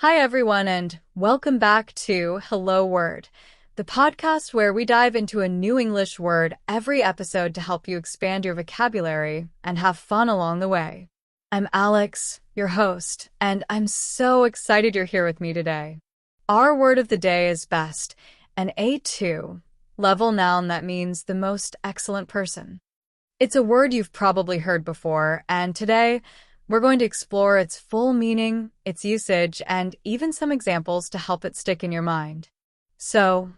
Hi, everyone, and welcome back to Hello Word, the podcast where we dive into a new English word every episode to help you expand your vocabulary and have fun along the way. I'm Alex, your host, and I'm so excited you're here with me today. Our word of the day is best, an A2 level noun that means the most excellent person. It's a word you've probably heard before, and today we're going to explore its full meaning, its usage, and even some examples to help it stick in your mind. So,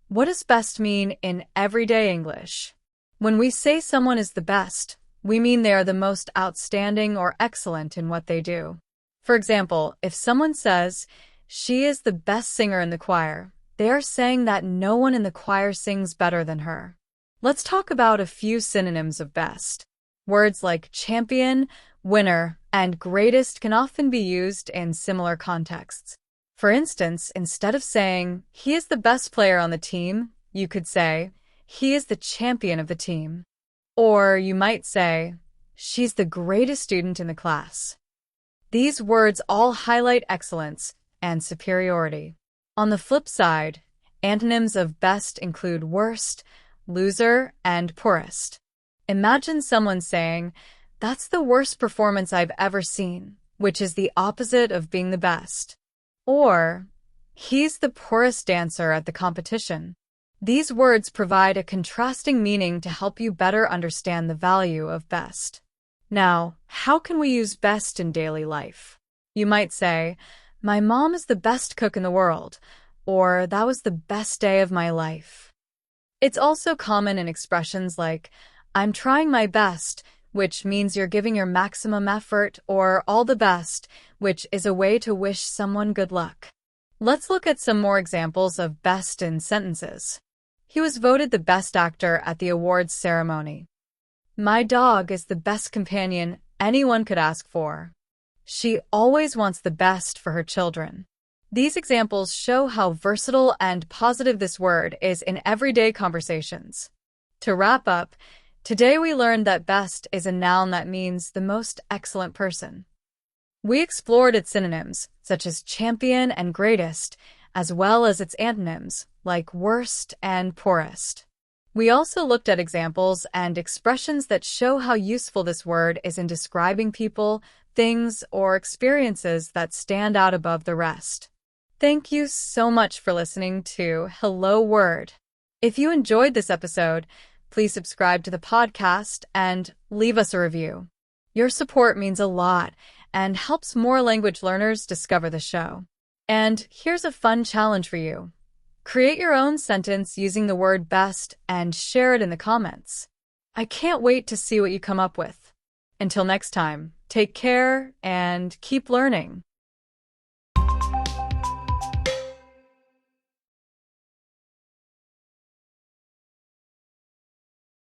what does best mean in everyday English? When we say someone is the best, we mean they are the most outstanding or excellent in what they do. For example, if someone says, "She is the best singer in the choir," they are saying that no one in the choir sings better than her. Let's talk about a few synonyms of best. Words like champion, winner, and greatest can often be used in similar contexts. For instance, instead of saying, "He is the best player on the team," you could say, "He is the champion of the team." Or you might say, "She's the greatest student in the class." These words all highlight excellence and superiority. On the flip side, antonyms of best include worst, loser, and poorest. Imagine someone saying, "That's the worst performance I've ever seen," which is the opposite of being the best. Or, "He's the poorest dancer at the competition." These words provide a contrasting meaning to help you better understand the value of best. Now, how can we use best in daily life? You might say, "My mom is the best cook in the world," or "That was the best day of my life." It's also common in expressions like, "I'm trying my best," which means you're giving your maximum effort, or "all the best," which is a way to wish someone good luck. Let's look at some more examples of best in sentences. He was voted the best actor at the awards ceremony. My dog is the best companion anyone could ask for. She always wants the best for her children. These examples show how versatile and positive this word is in everyday conversations. To wrap up, today we learned that best is a noun that means the most excellent person. We explored its synonyms, such as champion and greatest, as well as its antonyms, like worst and poorest. We also looked at examples and expressions that show how useful this word is in describing people, things, or experiences that stand out above the rest. Thank you so much for listening to Hello Word. If you enjoyed this episode, please subscribe to the podcast and leave us a review. Your support means a lot and helps more language learners discover the show. And here's a fun challenge for you. Create your own sentence using the word best and share it in the comments. I can't wait to see what you come up with. Until next time, take care and keep learning.